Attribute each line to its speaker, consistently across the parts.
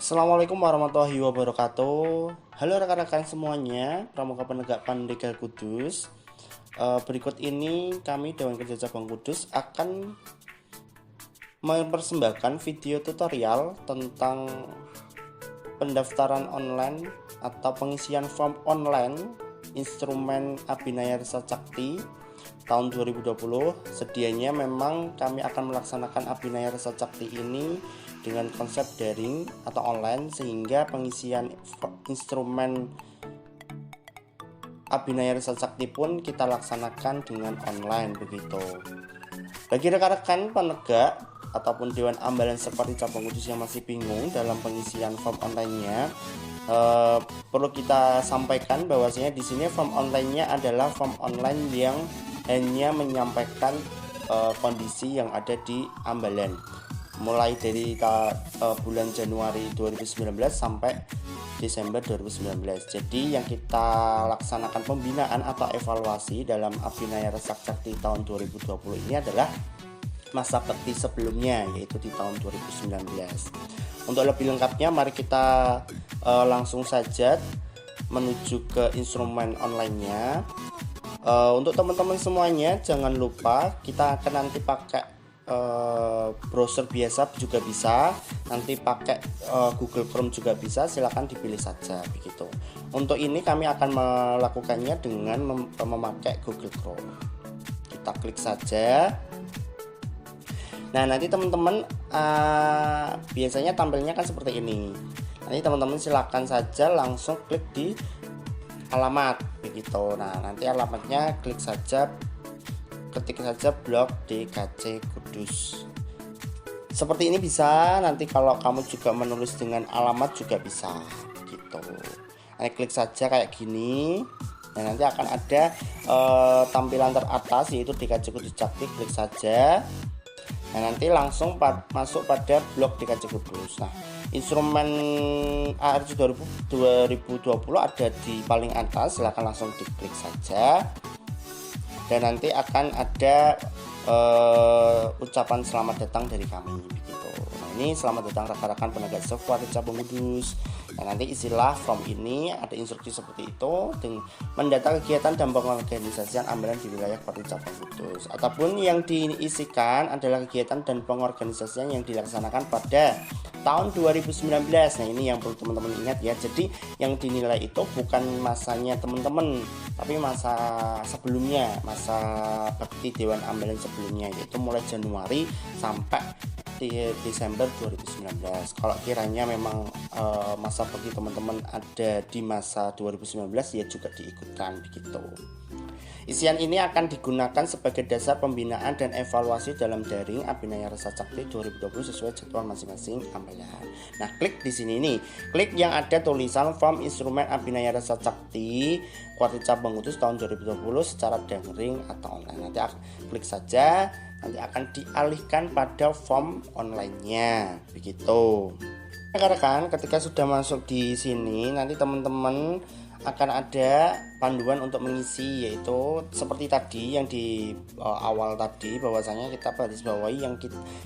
Speaker 1: Assalamualaikum warahmatullahi wabarakatuh. Halo rekan-rekan semuanya, Pramuka Penegak Pandega Kudus. Berikut ini kami Dewan Kerja Cabang Kudus akan mempersembahkan video tutorial tentang pendaftaran online atau pengisian form online instrumen Abhinaya Rasa Cakti tahun 2020. Sedianya memang kami akan melaksanakan Abhinaya Rasa Cakti ini dengan konsep daring atau online, sehingga pengisian instrumen Abhinaya Rasa Cakti pun kita laksanakan dengan online begitu. Bagi rekan-rekan penegak ataupun Dewan Ambalan seperti Cabang Kudus yang masih bingung dalam pengisian form online-nya, perlu kita sampaikan bahwasanya di sini form online-nya adalah form online yang hanya menyampaikan kondisi yang ada di ambalan mulai dari bulan Januari 2019 sampai Desember 2019. Jadi yang kita laksanakan pembinaan atau evaluasi dalam Abhinaya Rasa Cakti tahun 2020 ini adalah masa bakti sebelumnya, yaitu di tahun 2019. Untuk lebih lengkapnya mari kita langsung saja menuju ke instrumen online-nya. Untuk teman-teman semuanya jangan lupa kita akan nanti pakai browser biasa juga bisa, nanti pakai Google Chrome juga bisa, silahkan dipilih saja begitu. Untuk ini kami akan melakukannya dengan memakai Google Chrome. Kita klik saja. Nah, nanti teman-teman biasanya tampilnya kan seperti ini. Nanti teman-teman silakan saja langsung klik di alamat begitu. Nah, nanti alamatnya klik saja, ketik saja blog DKC Kudus. Seperti ini bisa. Nanti kalau kamu juga menulis dengan alamat juga bisa gitu. Nah, klik saja kayak gini. Nah, nanti akan ada tampilan teratas yaitu DKC Kudus Cakti, klik saja. Nah, nanti langsung masuk pada blog DKC Kudus. Nah, instrumen ARC 2020 ada di paling atas, silahkan langsung diklik saja. Dan nanti akan ada ucapan selamat datang dari kami begitu. Nah, ini selamat datang rekan-rekan penegak Kuarti Cabang Kudus. Nah, nanti isilah form ini, ada instruksi seperti itu, dengan mendata kegiatan dan pengorganisasian ambalan di wilayah Kuarti Cabang Kudus. Ataupun yang diisikan adalah kegiatan dan pengorganisasian yang dilaksanakan pada tahun 2019. Nah, ini yang perlu teman-teman ingat ya. Jadi yang dinilai itu bukan masanya teman-teman, tapi masa sebelumnya, masa bakti Dewan Ambalan sebelumnya, yaitu mulai Januari sampai di Desember 2019. Kalau kiranya memang masa bakti teman-teman ada di masa 2019, ya juga diikutkan begitu. Isian ini akan digunakan sebagai dasar pembinaan dan evaluasi dalam daring Abhinaya Rasa Cakti 2020 sesuai jadwal masing-masing ambalan. Nah, klik di sini nih, klik yang ada tulisan form instrumen Abhinaya Rasa Cakti Kuarti Cabang Kudus tahun 2020 secara daring atau online. Nanti klik saja, nanti akan dialihkan pada form online-nya begitu. Rekan-rekan, ketika sudah masuk di sini, nanti teman-teman akan ada panduan untuk mengisi, yaitu seperti tadi yang di awal tadi, bahwasanya kita garis bawahi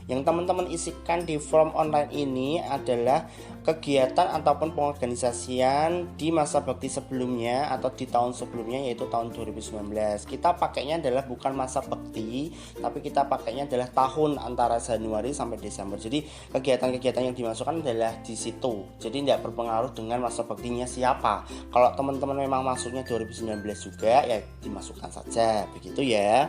Speaker 1: yang teman-teman isikan di form online ini adalah kegiatan ataupun pengorganisasian di masa bakti sebelumnya atau di tahun sebelumnya, yaitu tahun 2019. Kita pakainya adalah bukan masa bakti, tapi kita pakainya adalah tahun antara Januari sampai Desember. Jadi kegiatan-kegiatan yang dimasukkan adalah di situ. Jadi tidak berpengaruh dengan masa baktinya siapa. Kalau teman-teman memang masuknya 2019 juga, ya dimasukkan saja begitu ya.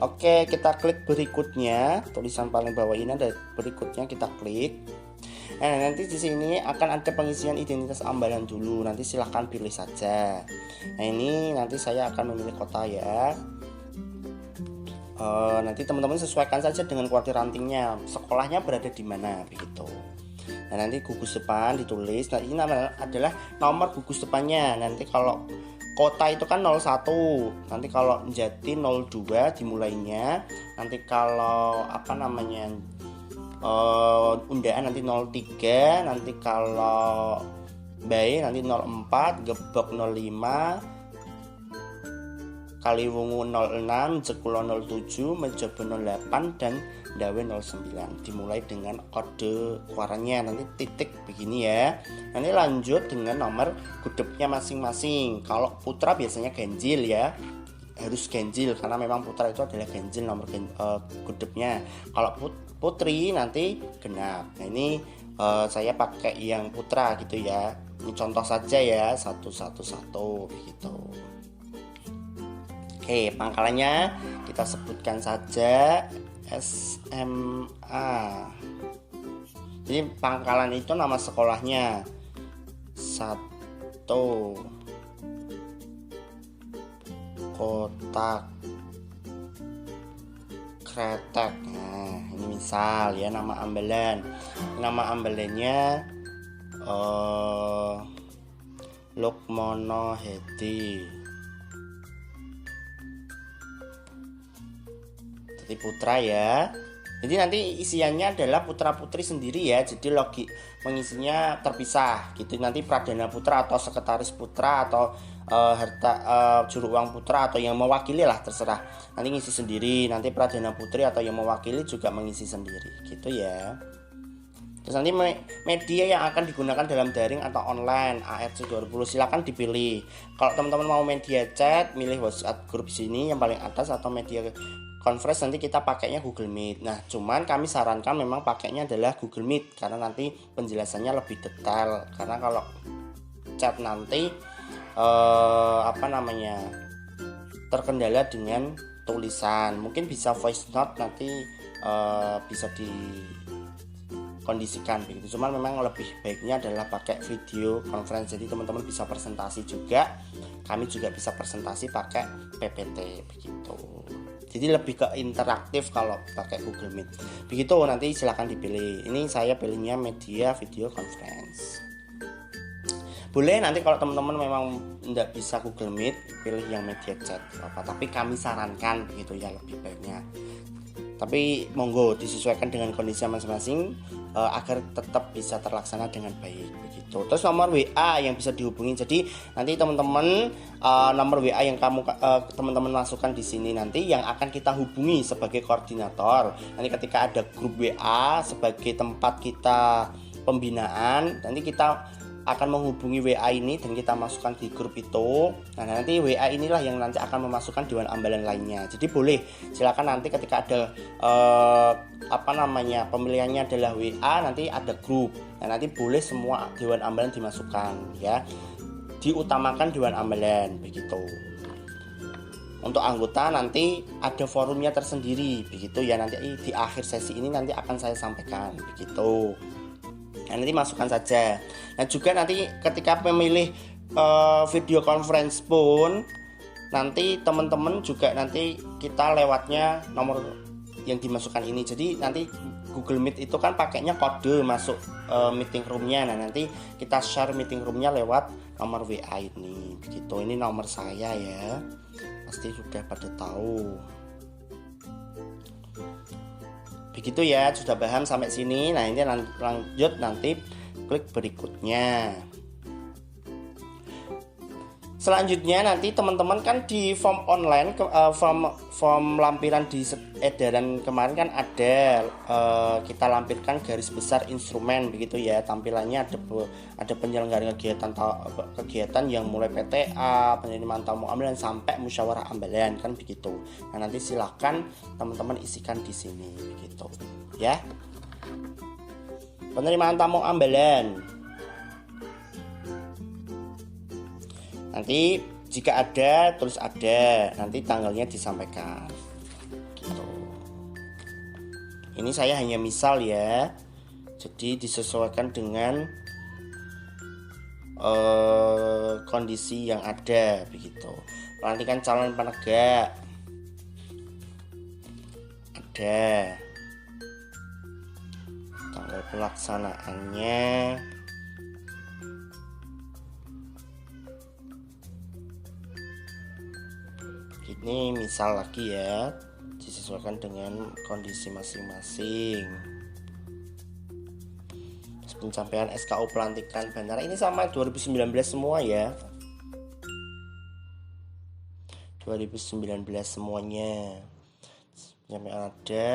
Speaker 1: Oke, kita klik berikutnya, tulisan paling bawah ini ada berikutnya, kita klik. Nah, nanti di sini akan ada pengisian identitas ambalan dulu, nanti silahkan pilih saja. Nah, ini nanti saya akan memilih kota ya. Nanti teman-teman sesuaikan saja dengan kuarti rantingnya, sekolahnya berada di mana begitu. Nah, nanti gugus depan ditulis. Nah, ini adalah nomor gugus depannya. Nanti kalau kota itu kan 01, nanti kalau Jati 02 dimulainya. Nanti kalau Undaan nanti 03, nanti kalau Bae nanti 04, Gebok 05, Kaliwungu 06, Jekulo 07, Mejobo 08, dan Ndawe 09. Dimulai dengan kode keluarannya nanti titik begini ya. Nanti lanjut dengan nomor gudepnya masing-masing. Kalau putra biasanya ganjil ya, harus ganjil karena memang putra itu adalah ganjil nomor gudepnya. Kalau putri nanti genap. Nah ini saya pakai yang putra gitu ya. Ini contoh saja ya, 111 begitu. Oke, pangkalannya kita sebutkan saja SMA. Jadi pangkalan itu nama sekolahnya. 1 kotak kretek. Nah, ini misal ya nama ambelan. Nama ambelannya Lukmono Hedi. Jadi putra ya. Jadi nanti isiannya adalah putra-putri sendiri ya. Jadi mengisinya terpisah gitu. Nanti Pradana Putra atau Sekretaris Putra atau Juru Uang Putra atau yang mewakili lah terserah. Nanti ngisi sendiri. Nanti Pradana Putri atau yang mewakili juga mengisi sendiri gitu ya. Terus nanti media yang akan digunakan dalam daring atau online ARC 20 silakan dipilih. Kalau teman-teman mau media chat, milih WhatsApp grup sini yang paling atas, atau media conference nanti kita pakainya Google Meet. Nah, cuman kami sarankan memang pakainya adalah Google Meet karena nanti penjelasannya lebih detail. Karena kalau chat nanti terkendala dengan tulisan. Mungkin bisa voice note nanti bisa dikondisikan begitu. Cuman memang lebih baiknya adalah pakai video conference. Jadi teman-teman bisa presentasi juga. Kami juga bisa presentasi pakai PPT begitu. Jadi lebih ke interaktif kalau pakai Google Meet. Begitu nanti silakan dipilih. Ini saya pilihnya media video conference. Boleh nanti kalau teman-teman memang tidak bisa Google Meet, pilih yang media chat apa. Tapi kami sarankan begitu ya lebih baiknya. Tapi monggo disesuaikan dengan kondisi masing-masing agar tetap bisa terlaksana dengan baik begitu. Terus nomor WA yang bisa dihubungi. Jadi nanti teman-teman nomor WA yang teman-teman masukkan di sini nanti yang akan kita hubungi sebagai koordinator. Nanti ketika ada grup WA sebagai tempat kita pembinaan, nanti kita akan menghubungi WA ini dan kita masukkan di grup itu. Nah, nanti WA inilah yang nanti akan memasukkan dewan ambalan lainnya. Jadi boleh silakan nanti ketika ada pemilihannya adalah WA, nanti ada grup. Nah, nanti boleh semua dewan ambalan dimasukkan ya. Diutamakan dewan ambalan begitu. Untuk anggota nanti ada forumnya tersendiri begitu ya, nanti di akhir sesi ini nanti akan saya sampaikan begitu. Nah, nanti masukkan saja. Nah, juga nanti ketika memilih video conference pun nanti teman-teman juga nanti kita lewatnya nomor yang dimasukkan ini. Jadi nanti Google Meet itu kan pakainya kode masuk meeting roomnya. Nah, nanti kita share meeting roomnya lewat nomor WA ini begitu. Ini nomor saya ya, pasti sudah pada tahu. Begitu ya, sudah paham sampai sini. Nah, ini lanjut nanti klik berikutnya. Selanjutnya nanti teman-teman kan di form online, form lampiran di edaran kemarin kan ada kita lampirkan garis besar instrumen begitu ya. Tampilannya ada penyelenggara kegiatan yang mulai PTA, penerimaan tamu ambalan sampai musyawarah ambalan kan begitu. Nah, nanti silakan teman-teman isikan di sini begitu ya. Penerimaan tamu ambalan. Nanti jika ada tulis ada, nanti tanggalnya disampaikan gitu. Ini saya hanya misal ya, jadi disesuaikan dengan kondisi yang ada begitu. Pelantikan calon penegak ada, tanggal pelaksanaannya ini misal lagi ya, disesuaikan dengan kondisi masing-masing. Terus pencapaian SKU pelantikan bandara ini sama 2019 semua ya, 2019 semuanya. Pencapaian ada,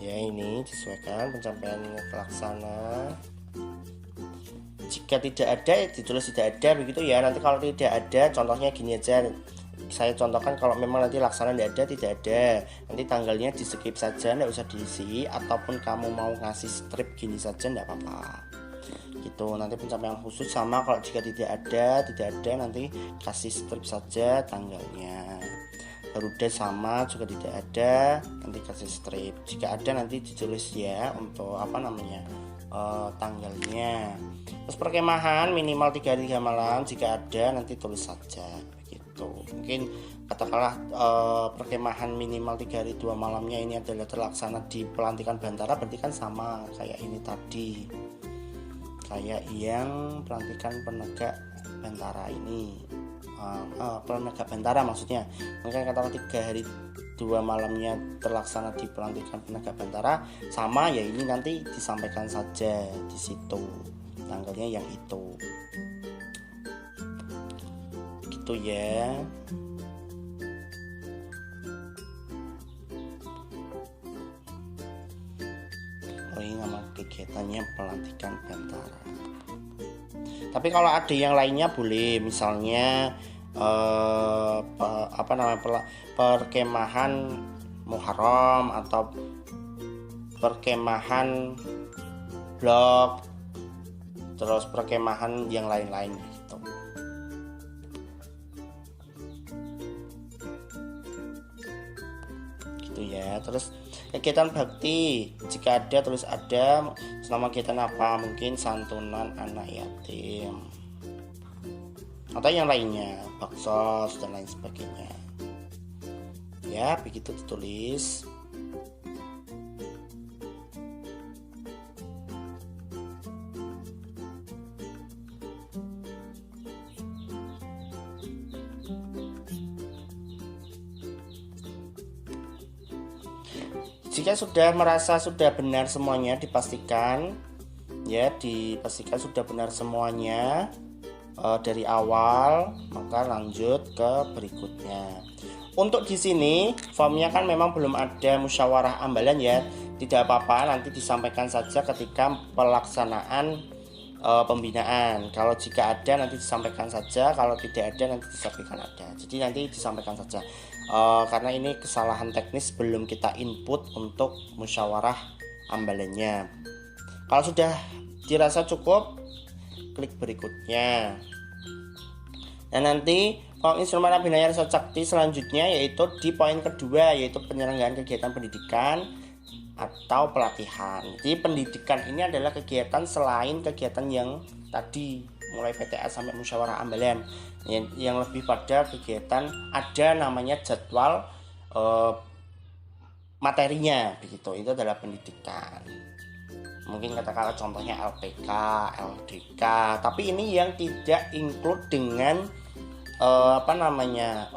Speaker 1: Ya, ini disesuaikan pencapaian pelaksana. Jika tidak ada ditulis tidak ada begitu ya. Nanti kalau tidak ada, contohnya gini aja, saya contohkan kalau memang nanti laksana tidak ada, nanti tanggalnya di skip saja, tidak usah diisi, ataupun kamu mau ngasih strip gini saja tidak apa-apa gitu. Nanti pencapaian khusus sama, kalau jika tidak ada nanti kasih strip saja tanggalnya. Garuda sama, juga tidak ada nanti kasih strip. Jika ada nanti ditulis ya untuk tanggalnya. Terus perkemahan minimal 3 hari 3 malam, jika ada nanti tulis saja gitu. Mungkin katakanlah perkemahan minimal 3 hari 2 malamnya ini adalah terlaksana di pelantikan Bantara, berarti kan sama kayak ini tadi, kayak yang pelantikan penegak Bantara ini. Penegak Bantara maksudnya, mungkin katakan 3 hari 2 malamnya terlaksana di pelantikan penegak Bantara, sama ya ini nanti disampaikan saja di situ tanggalnya yang itu gitu ya. Ini nama kegiatannya pelantikan Bantara. Tapi kalau ada yang lainnya boleh, misalnya perkemahan Muharram atau perkemahan blok, terus perkemahan yang lain-lain gitu. Gitu ya. Terus kegiatan bakti, jika ada tulis ada, selama kegiatan apa, mungkin santunan anak yatim atau yang lainnya, baksos dan lain sebagainya ya, begitu ditulis. Jika sudah merasa sudah benar semuanya, dipastikan sudah benar semuanya dari awal, maka lanjut ke berikutnya. Untuk di sini formnya kan memang belum ada musyawarah ambalan ya, tidak apa-apa, nanti disampaikan saja ketika pelaksanaan pembinaan. Kalau jika ada nanti disampaikan saja, kalau tidak ada nanti disampaikan ada. Jadi nanti disampaikan saja. Karena ini kesalahan teknis, belum kita input untuk musyawarah ambalannya. Kalau sudah dirasa cukup, klik berikutnya. Dan nanti kalau instrumen Abhinaya Rasa Cakti selanjutnya yaitu di poin kedua, yaitu penyelenggaraan kegiatan pendidikan atau pelatihan. Jadi pendidikan ini adalah kegiatan selain kegiatan yang tadi mulai PTA sampai musyawarah ambalan, yang lebih pada kegiatan ada namanya jadwal materinya begitu, itu adalah pendidikan. Mungkin katakanlah contohnya LPK, LDK, tapi ini yang tidak include dengan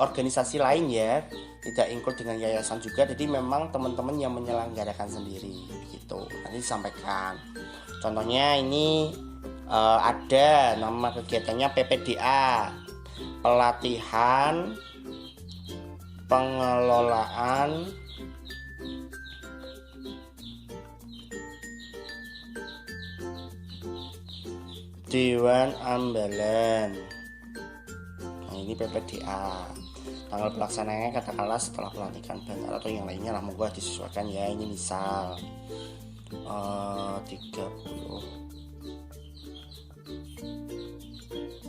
Speaker 1: organisasi lain ya, tidak include dengan yayasan juga. Jadi memang teman-teman yang menyelenggarakan sendiri begitu, nanti disampaikan. Contohnya ini ada nama kegiatannya PPDA, pelatihan pengelolaan Dewan Ambalan. Nah, ini PPDA. Tanggal pelaksanaannya katakanlah setelah pelantikan Bantara atau yang lainnya lah, moga disesuaikan ya. Ini misal 30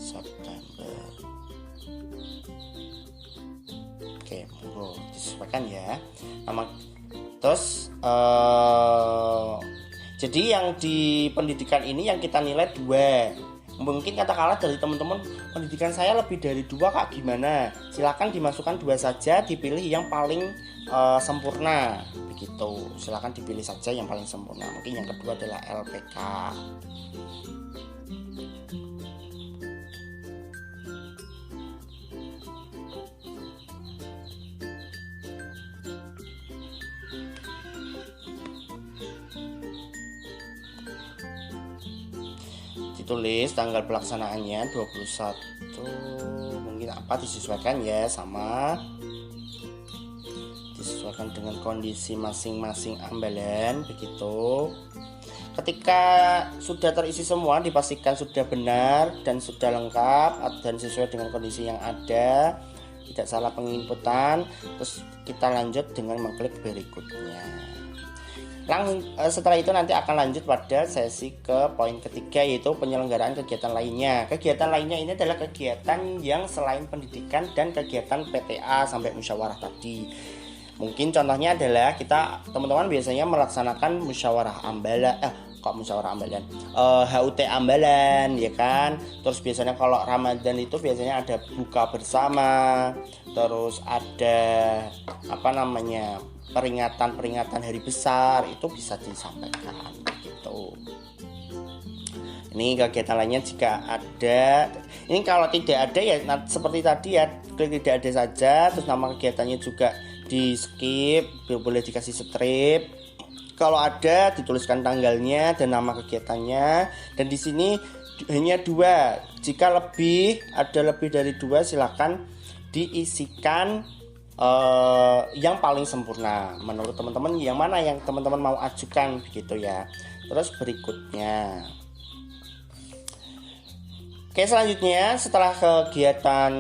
Speaker 1: September. Oke, moga disesuaikan ya. Terus jadi yang di pendidikan ini yang kita nilai 2. Mungkin katakanlah dari teman-teman, pendidikan saya lebih dari 2 kak, gimana? Silakan dimasukkan 2 saja, dipilih yang paling sempurna begitu. Silakan dipilih saja yang paling sempurna. Mungkin yang kedua adalah LPK. Ditulis tanggal pelaksanaannya 21, mungkin apa disesuaikan ya, sama disesuaikan dengan kondisi masing-masing ambalan begitu. Ketika sudah terisi semua, dipastikan sudah benar dan sudah lengkap dan sesuai dengan kondisi yang ada, tidak salah penginputan. Terus kita lanjut dengan mengklik berikutnya. Setelah itu nanti akan lanjut pada sesi ke poin ketiga, yaitu penyelenggaraan kegiatan lainnya. Kegiatan lainnya ini adalah kegiatan yang selain pendidikan dan kegiatan PTA sampai musyawarah tadi. Mungkin contohnya adalah teman-teman biasanya melaksanakan musyawarah ambalan, HUT ambalan, ya kan. Terus biasanya kalau Ramadan itu biasanya ada buka bersama, terus ada peringatan hari besar, itu bisa disampaikan gitu. Ini kegiatan lainnya jika ada. Ini kalau tidak ada ya seperti tadi ya, klik tidak ada saja, terus nama kegiatannya juga di skip, boleh dikasih strip. Kalau ada dituliskan tanggalnya dan nama kegiatannya, dan di sini hanya 2. Jika ada lebih dari 2 silakan diisikan yang paling sempurna menurut teman-teman, yang mana yang teman-teman mau ajukan begitu ya. Terus berikutnya, selanjutnya setelah kegiatan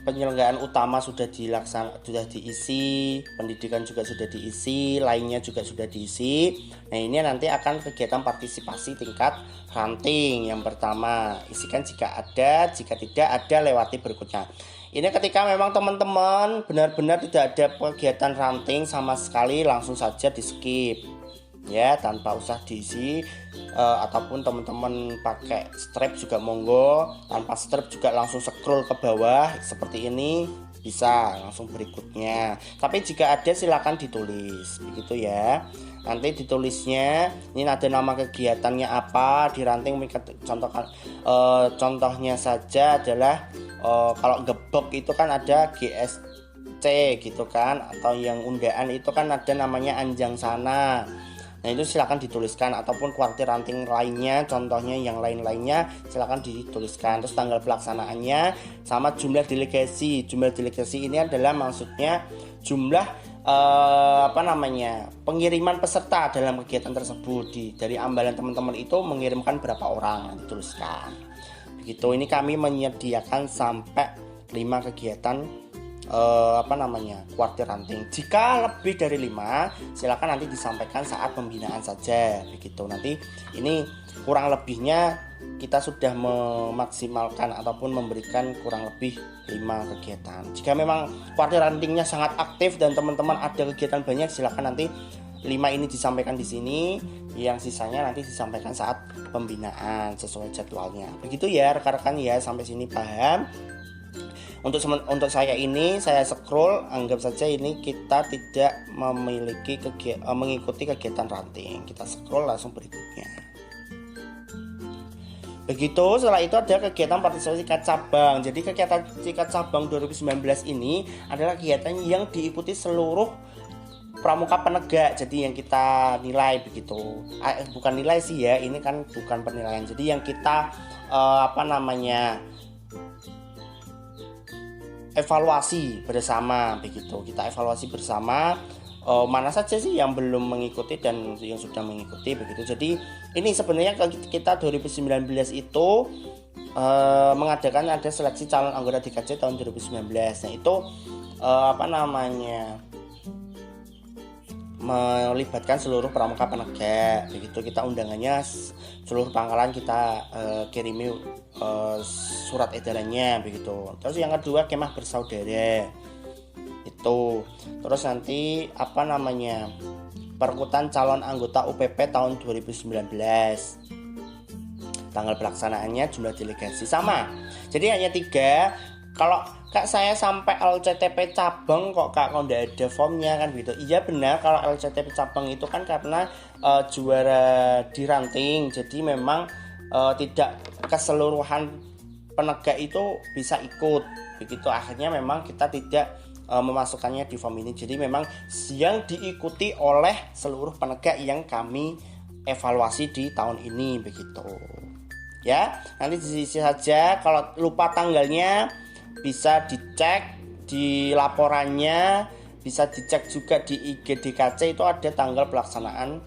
Speaker 1: penyelenggaraan utama sudah diisi, pendidikan juga sudah diisi, lainnya juga sudah diisi. Nah, ini nanti akan kegiatan partisipasi tingkat ranting. Yang pertama, isikan jika ada, jika tidak ada lewati berikutnya. Ini ketika memang teman-teman benar-benar tidak ada kegiatan ranting sama sekali, langsung saja di skip ya, tanpa usah diisi. Ataupun teman-teman pakai strip juga monggo, tanpa strip juga langsung scroll ke bawah seperti ini, bisa langsung berikutnya. Tapi jika ada silakan ditulis begitu ya. Nanti ditulisnya ini ada nama kegiatannya apa, di ranting. Contohnya saja adalah kalau gebok itu kan ada GSC gitu kan, atau yang undaan itu kan ada namanya Anjang Sana. Nah, itu silakan dituliskan, ataupun kuartir ranting lainnya, contohnya yang lain-lainnya silakan dituliskan. Terus tanggal pelaksanaannya sama jumlah delegasi. Jumlah delegasi ini adalah maksudnya jumlah pengiriman peserta dalam kegiatan tersebut. Dari ambalan teman-teman itu mengirimkan berapa orang, dituliskan. Begitu. Ini kami menyediakan sampai 5 kegiatan kuartir ranting. Jika lebih dari 5 silakan nanti disampaikan saat pembinaan saja begitu. Nanti ini kurang lebihnya kita sudah memaksimalkan ataupun memberikan kurang lebih 5 kegiatan. Jika memang kuartir rantingnya sangat aktif dan teman-teman ada kegiatan banyak, silakan nanti 5 ini disampaikan di sini, yang sisanya nanti disampaikan saat pembinaan sesuai jadwalnya. Begitu ya rekan-rekan ya, sampai sini paham? Untuk saya scroll, anggap saja ini kita tidak mengikuti kegiatan ranting. Kita scroll langsung berikutnya. Begitu, setelah itu ada kegiatan partisipasi tingkat cabang. Jadi kegiatan tingkat cabang 2019 ini adalah kegiatan yang diikuti seluruh pramuka penegak. Jadi yang kita nilai begitu. Bukan nilai sih ya, ini kan bukan penilaian. Jadi yang kita evaluasi bersama begitu. Kita evaluasi bersama mana saja sih yang belum mengikuti dan yang sudah mengikuti begitu. Jadi ini sebenarnya kita 2019 itu mengadakan ada seleksi calon anggota DKJ tahun 2019. Nah, itu melibatkan seluruh pramuka penegak begitu. Kita undangannya seluruh pangkalan kita kirimi surat edarannya begitu. Terus yang kedua kemah bersaudara itu. Terus nanti perekrutan calon anggota UPP tahun 2019. Tanggal pelaksanaannya, jumlah delegasi sama. Jadi hanya 3. Kalau Kak saya sampai LCTP cabang kok nggak ada formnya kan gitu. Iya benar, kalau LCTP cabang itu kan karena juara di ranting. Jadi memang tidak keseluruhan penegak itu bisa ikut begitu. Akhirnya memang kita tidak memasukkannya di form ini. Jadi memang yang diikuti oleh seluruh penegak yang kami evaluasi di tahun ini begitu. Ya, nanti diisi saja. Kalau lupa tanggalnya bisa dicek di laporannya bisa dicek juga di IGDKC, itu ada tanggal pelaksanaan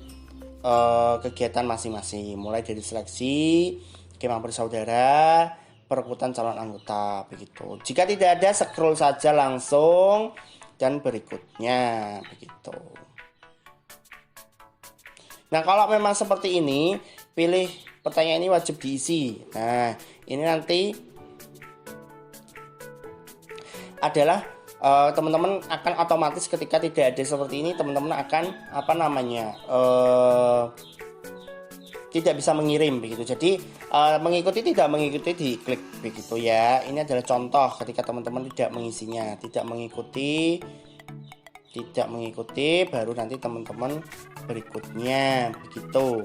Speaker 1: kegiatan masing-masing, mulai dari seleksi, kemah bersaudara, perekrutan calon anggota begitu. Jika tidak ada, scroll saja langsung dan berikutnya begitu. Nah, kalau memang seperti ini, pilih pertanyaan ini wajib diisi. Nah, ini nanti adalah teman-teman akan otomatis ketika tidak ada seperti ini, teman-teman akan tidak bisa mengirim begitu. Jadi mengikuti tidak mengikuti diklik begitu ya. Ini adalah contoh ketika teman-teman tidak mengisinya, tidak mengikuti baru nanti teman-teman berikutnya begitu.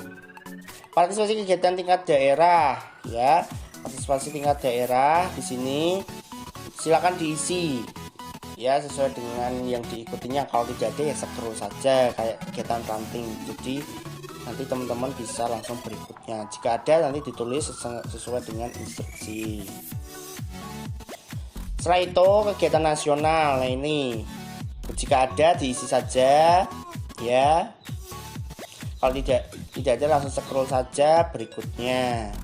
Speaker 1: Partisipasi kegiatan tingkat daerah ya. Partisipasi tingkat daerah di sini silakan diisi ya sesuai dengan yang diikutinya. Kalau tidak ada ya scroll saja kayak kegiatan ranting. Jadi nanti teman-teman bisa langsung berikutnya. Jika ada nanti ditulis sesuai dengan instruksi. Setelah itu kegiatan nasional. Nah ini jika ada diisi saja ya. Kalau tidak ada langsung scroll saja berikutnya.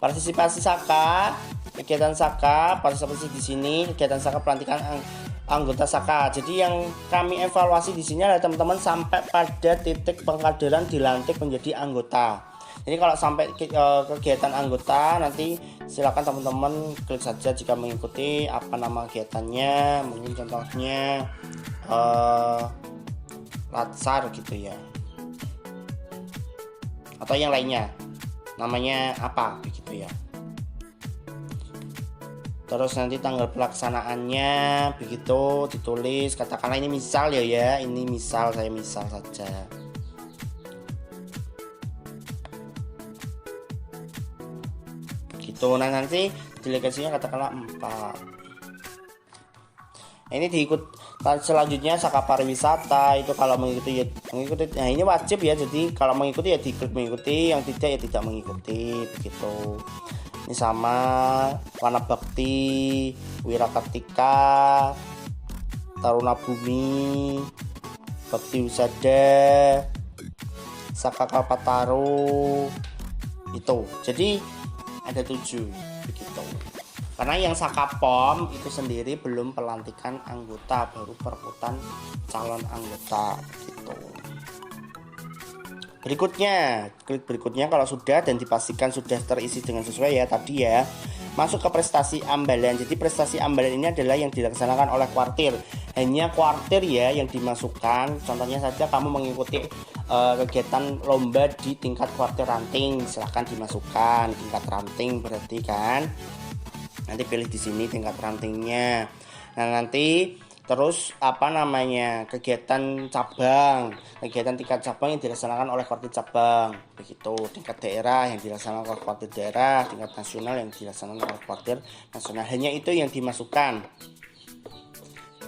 Speaker 1: Partisipasi Saka, kegiatan Saka, partisipasi di sini kegiatan Saka pelantikan anggota Saka. Jadi yang kami evaluasi di sini adalah teman-teman sampai pada titik pengkaderan dilantik menjadi anggota. Jadi kalau sampai kegiatan anggota nanti silakan teman-teman klik saja jika mengikuti apa nama kegiatannya, mungkin contohnya Latsar gitu ya, atau yang lainnya namanya apa begitu ya. Terus nanti tanggal pelaksanaannya begitu ditulis, katakanlah ini misal ya, ini misal, saya misal saja. Gitu. Nah nanti delegasinya katakanlah 4. Ini selanjutnya Saka pariwisata, itu kalau mengikuti ya mengikuti. Nah ini wajib ya, jadi kalau mengikuti ya diklik mengikuti, yang tidak ya tidak mengikuti begitu. Ini sama Wana Bakti, Wirakartika, Taruna Bumi, Bakti Wisada, Saka Kalpataru itu. Jadi ada 7 begitu. Karena yang Sakapom itu sendiri belum pelantikan anggota, baru perekrutan calon anggota gitu. Berikutnya, klik berikutnya kalau sudah dan dipastikan sudah terisi dengan sesuai ya tadi ya. Masuk ke prestasi ambalan. Jadi prestasi ambalan ini adalah yang dilaksanakan oleh kuartir. Hanya kuartir ya yang dimasukkan. Contohnya saja kamu mengikuti kegiatan lomba di tingkat kuartir ranting, silahkan dimasukkan tingkat ranting berarti kan. Nanti pilih di sini tingkat rantingnya. Nah nanti terus kegiatan cabang, kegiatan tingkat cabang yang dilaksanakan oleh kuartir cabang begitu. Tingkat daerah yang dilaksanakan oleh kuartir daerah, tingkat nasional yang dilaksanakan oleh kuartir nasional. Hanya itu yang dimasukkan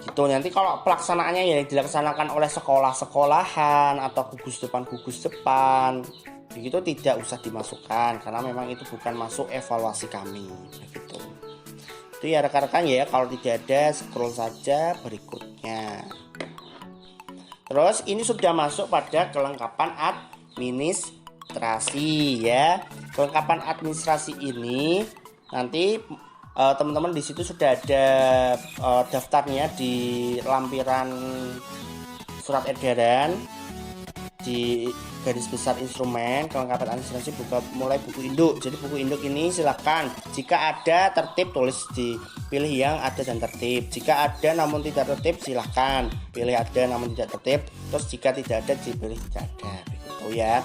Speaker 1: gitu. Nanti kalau pelaksanaannya yang dilaksanakan oleh sekolah-sekolahan atau gugus depan begitu tidak usah dimasukkan karena memang itu bukan masuk evaluasi kami begitu. Itu ya rekan-rekan ya, kalau tidak ada scroll saja berikutnya. Terus ini sudah masuk pada kelengkapan administrasi ya. Kelengkapan administrasi ini nanti teman-teman di situ sudah ada daftarnya di lampiran surat edaran di garis besar instrumen kelengkapan administrasi mulai buku induk. Jadi buku induk ini silakan jika ada tertib tulis dipilih yang ada dan tertib. Jika ada namun tidak tertib silakan pilih ada namun tidak tertib. Terus jika tidak ada dipilih tidak ada begitu ya.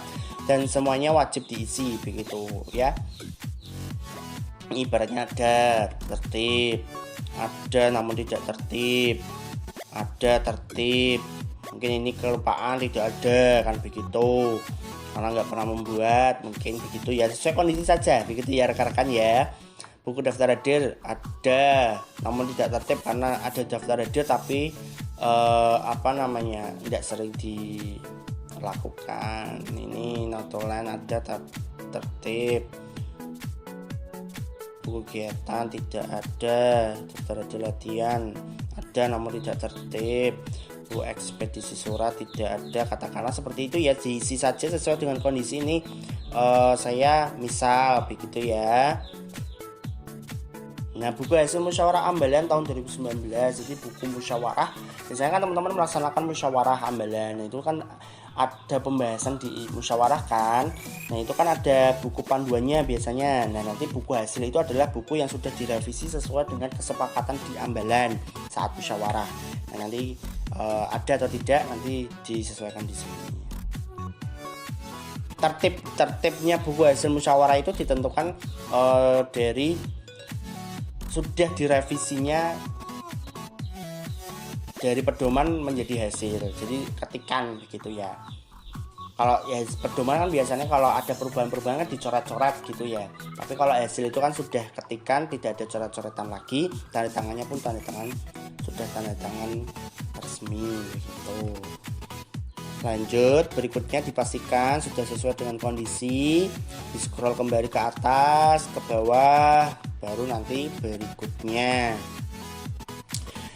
Speaker 1: Dan semuanya wajib diisi begitu ya. Ibaratnya ada tertib, ada namun tidak tertib, ada tertib, mungkin ini kelupaan tidak ada kan begitu karena nggak pernah membuat, mungkin begitu ya, sesuai kondisi saja begitu ya rekan-rekan ya. Buku daftar hadir ada namun tidak tertib karena ada daftar hadir tapi tidak sering dilakukan. Ini notulen ada tertib, buku kegiatan tidak ada, daftar hadir latihan ada namun tidak tertib, Bu ekspedisi surat tidak ada, katakanlah seperti itu ya, diisi saja sesuai dengan kondisi ini. Saya misal begitu ya. Nah, buku hasil musyawarah ambalan tahun 2019, jadi buku musyawarah. Biasanya kan teman-teman melaksanakan musyawarah ambalan, itu kan ada pembahasan di musyawarah kan. Nah, itu kan ada buku panduannya biasanya. Nah, nanti buku hasil itu adalah buku yang sudah direvisi sesuai dengan kesepakatan di ambalan saat musyawarah. Nah, nanti ada atau tidak nanti disesuaikan di sini. Tertibnya buku hasil musyawarah itu ditentukan dari sudah direvisinya dari pedoman menjadi hasil. Jadi ketikan begitu ya. Kalau ya pedoman kan biasanya kalau ada perubahan-perubahan kan dicoret-coret gitu ya. Tapi kalau hasil itu kan sudah ketikan, tidak ada coret-coretan lagi. Tanda tangannya pun sudah tanda tangan resmi gitu. Lanjut, berikutnya dipastikan sudah sesuai dengan kondisi. Di scroll kembali ke atas, ke bawah, baru nanti berikutnya.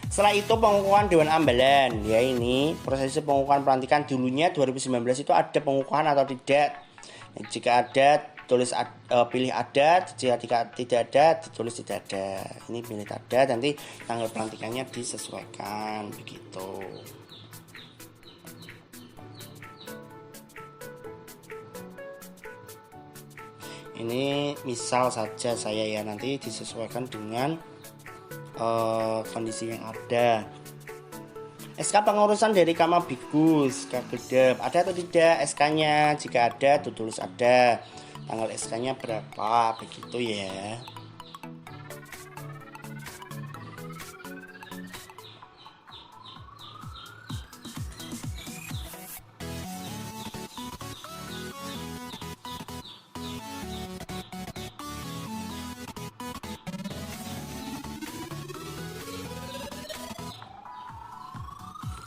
Speaker 1: Setelah itu pengukuhan Dewan Ambalan. Ya, ini proses pengukuhan pelantikan dulunya 2019 itu ada pengukuhan atau tidak. Jika ada tulis pilih ada, jika tidak ada ditulis tidak ada. Ini pilih ada, nanti tanggal pelantikannya disesuaikan begitu. Ini misal saja saya ya, nanti disesuaikan dengan kondisi yang ada. SK pengurusan dari Kamabigus, Kagedep, ada atau tidak SK-nya? Jika ada, tulis ada. Tanggal SK-nya berapa, begitu ya.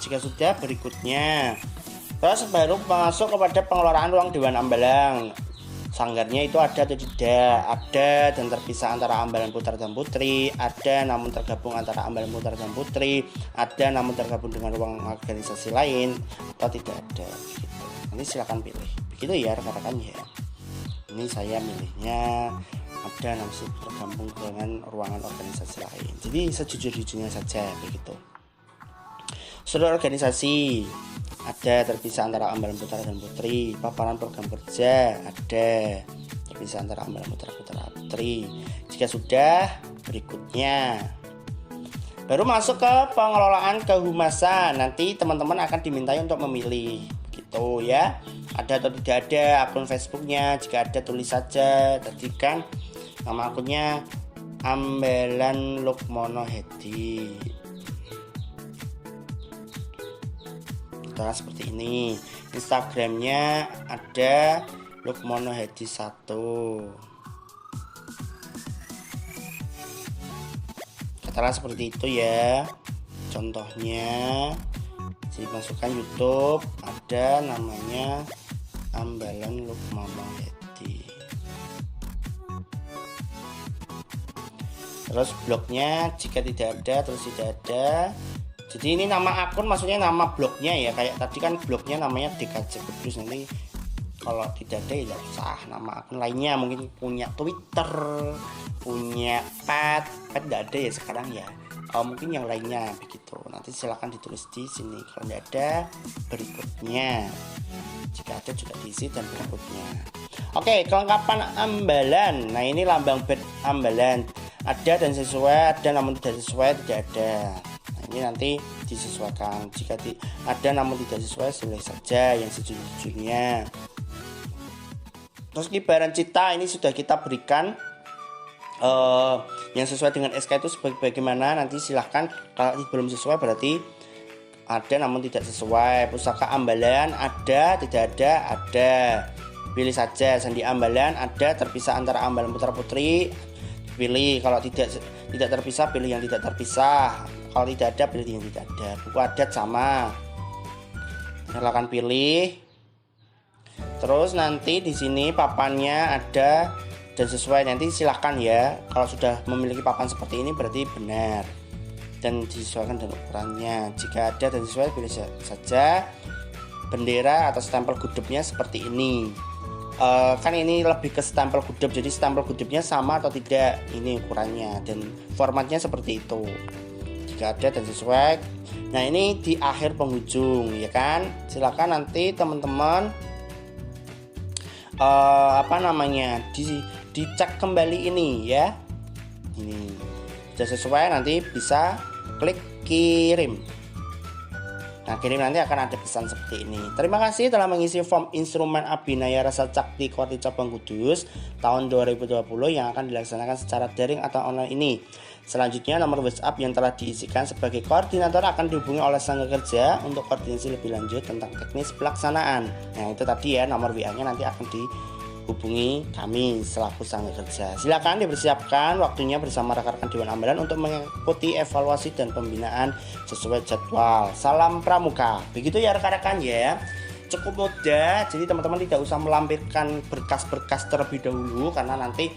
Speaker 1: Jika sudah, berikutnya terus baru masuk kepada pengelolaan ruang Dewan Ambalan. Sanggarnya itu ada atau tidak? Ada dan terpisah antara ambalan putra dan putri, ada namun tergabung antara ambalan putra dan putri, ada namun tergabung dengan ruang organisasi lain, atau tidak ada gitu. Nanti silakan pilih begitu ya rekan-rekan ya. Ini saya milihnya ada namun tergabung dengan ruangan organisasi lain, jadi sejujur-jujurnya saja begitu. Seluruh organisasi ada terpisah antara ambalan putra dan putri. Paparan program kerja ada terpisah antara ambalan putra putri. Jika sudah, berikutnya baru masuk ke pengelolaan kehumasan. Nanti teman-teman akan dimintai untuk memilih gitu ya. Ada atau tidak ada akun Facebooknya. Jika ada tulis saja. Tadi kan nama akunnya Ambalan Lukmono Hedi. Seperti ini. Instagramnya ada Lukmono Hedi 1. Katakanlah seperti itu ya. Contohnya dimasukkan YouTube, ada namanya Ambalan Lukmono Hedi. Terus blognya jika tidak ada, terus tidak ada. Jadi ini nama akun maksudnya nama blognya ya, kayak tadi kan blognya namanya DKJ Kudus. Nanti kalau tidak ada ya tidak usah, nama akun lainnya mungkin punya Twitter, punya pet tidak ada ya sekarang ya. Mungkin yang lainnya begitu. Nanti silakan ditulis di sini. Kalau tidak ada, berikutnya. Jika ada juga diisi dan berikutnya. Oke, kelengkapan ambalan. Nah, ini lambang bed ambalan. Ada dan sesuai, ada namun tidak sesuai, tidak ada. Ini nanti disesuaikan. Jika ada namun tidak sesuai, silih saja yang sejujurnya. Terus kibaran cita ini sudah kita berikan yang sesuai dengan SK itu bagaimana. Nanti silahkan, kalau belum sesuai berarti ada namun tidak sesuai. Pusaka ambalan ada, tidak ada. Pilih saja. Sandi ambalan ada, terpisah antara ambalan putra putri, pilih. Kalau tidak terpisah, pilih yang tidak terpisah. Kalau tidak ada, pilih yang tidak ada. Buku adat sama, silakan pilih. Terus nanti di sini papannya ada dan sesuai, nanti silahkan ya. Kalau sudah memiliki papan seperti ini berarti benar. dan disesuaikan dengan ukurannya. Jika ada dan sesuai, pilih saja bendera atau stempel gudupnya seperti ini. Kan ini lebih ke stempel gudup, jadi stempel gudupnya sama atau tidak, ini ukurannya dan formatnya seperti itu. Jika ada dan sesuai. Nah, ini di akhir penghujung ya kan. Silakan nanti teman-teman dicek kembali ini ya. Ini sudah sesuai, nanti bisa klik kirim. Nah, kirim nanti akan ada pesan seperti ini. Terima kasih telah mengisi form instrumen Abhinaya Rasa Cakti Korti Cabang Kudus tahun 2020 yang akan dilaksanakan secara daring atau online ini. Selanjutnya, nomor WhatsApp yang telah diisikan sebagai koordinator akan dihubungi oleh Sangga Kerja untuk koordinasi lebih lanjut tentang teknis pelaksanaan. Nah, itu tadi ya, nomor WA-nya nanti akan dihubungi kami selaku Sangga Kerja. Silakan dipersiapkan waktunya bersama rekan-rekan Dewan Ambalan untuk mengikuti evaluasi dan pembinaan sesuai jadwal. Salam Pramuka. Begitu ya rekan-rekan ya. Cukup mudah, jadi teman-teman tidak usah melampirkan berkas-berkas terlebih dahulu karena nanti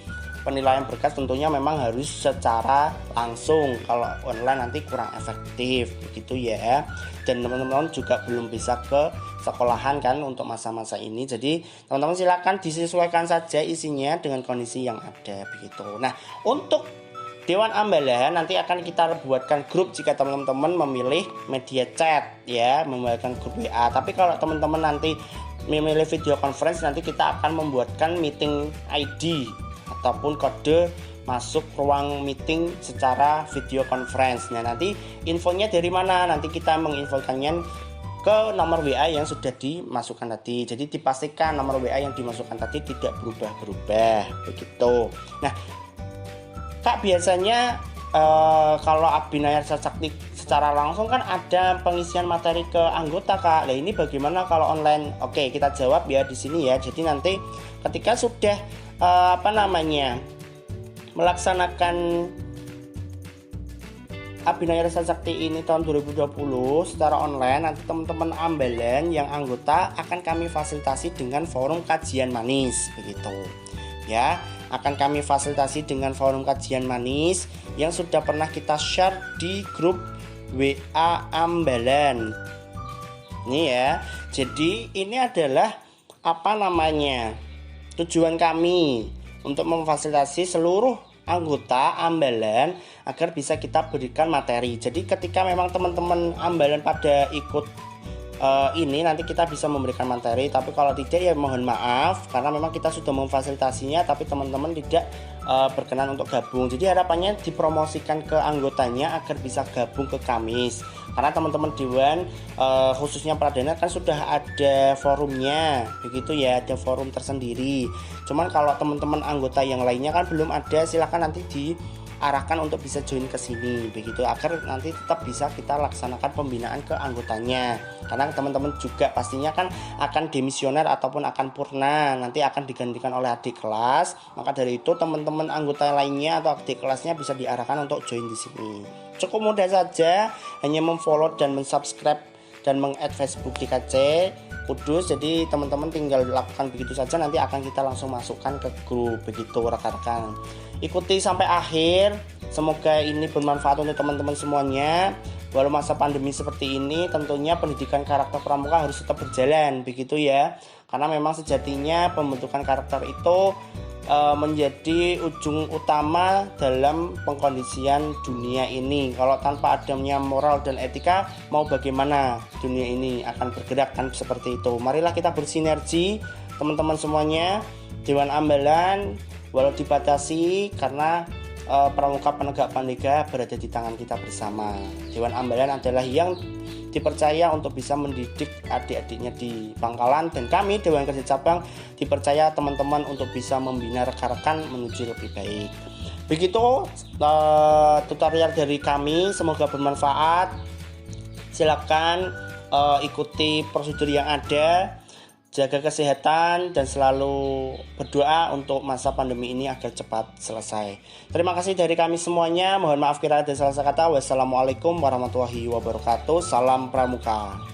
Speaker 1: penilaian berkas tentunya memang harus secara langsung. Kalau online nanti kurang efektif begitu ya. Dan teman-teman juga belum bisa ke sekolahan kan untuk masa-masa ini. Jadi teman-teman silakan disesuaikan saja isinya dengan kondisi yang ada begitu. Nah, untuk Dewan Ambalan nanti akan kita buatkan grup jika teman-teman memilih media chat ya, membuatkan grup WA. Tapi kalau teman-teman nanti memilih video conference, nanti kita akan membuatkan meeting ID ataupun kode masuk ruang meeting secara video conference. Nah, nanti infonya dari mana? Nanti kita menginfokannya ke nomor WA yang sudah dimasukkan tadi. Jadi dipastikan nomor WA yang dimasukkan tadi tidak berubah-berubah begitu. Nah, Kak, biasanya kalau Abhinaya Rasa Cakti secara langsung kan ada pengisian materi ke anggota, Kak. Nah, ini bagaimana kalau online? Oke, kita jawab ya di sini ya. Jadi nanti ketika sudah melaksanakan Abhinaya Rasa Cakti ini tahun 2020 secara online, nanti teman-teman Ambalan yang anggota akan kami fasilitasi dengan forum kajian manis begitu ya. Akan kami fasilitasi dengan forum kajian manis yang sudah pernah kita share di grup WA Ambalan ini ya. Jadi ini adalah tujuan kami untuk memfasilitasi seluruh anggota Ambalan agar bisa kita berikan materi. Jadi ketika memang teman-teman Ambalan pada ikut ini nanti kita bisa memberikan materi, tapi kalau tidak ya mohon maaf karena memang kita sudah memfasilitasinya tapi teman-teman tidak berkenan untuk gabung. Jadi harapannya dipromosikan ke anggotanya agar bisa gabung ke Kamis. Karena teman-teman Dewan khususnya Pradana kan sudah ada forumnya begitu ya, ada forum tersendiri. Cuman kalau teman-teman anggota yang lainnya kan belum ada, silakan nanti diarahkan untuk bisa join ke sini begitu agar nanti tetap bisa kita laksanakan pembinaan ke anggotanya. Karena teman-teman juga pastinya kan akan demisioner ataupun akan purna, nanti akan digantikan oleh adik kelas. Maka dari itu teman-teman anggota lainnya atau adik kelasnya bisa diarahkan untuk join di sini. Cukup mudah saja, hanya memfollow dan mensubscribe dan meng-add Facebook DKC Kudus. Jadi teman-teman tinggal lakukan begitu saja, nanti akan kita langsung masukkan ke grup begitu rekan-rekan. Ikuti sampai akhir, semoga ini bermanfaat untuk teman-teman semuanya. Walau masa pandemi seperti ini, tentunya pendidikan karakter pramuka harus tetap berjalan begitu ya. Karena memang sejatinya pembentukan karakter itu menjadi ujung utama dalam pengkondisian dunia ini. Kalau tanpa adanya moral dan etika, mau bagaimana dunia ini akan bergerak kan seperti itu. Marilah kita bersinergi teman-teman semuanya. Dewan Ambalan walau dibatasi karena pramuka penegak pandega berada di tangan kita bersama. Dewan Ambalan adalah yang dipercaya untuk bisa mendidik adik-adiknya di Bangkalan, dan kami Dewan Kerja Cabang dipercaya teman-teman untuk bisa membina rekan-rekan menuju lebih baik. Begitu tutorial dari kami, semoga bermanfaat. Silakan ikuti prosedur yang ada, jaga kesehatan dan selalu berdoa untuk masa pandemi ini agar cepat selesai. Terima kasih dari kami semuanya. Mohon maaf kira ada salah kata. Wassalamualaikum warahmatullahi wabarakatuh. Salam Pramuka.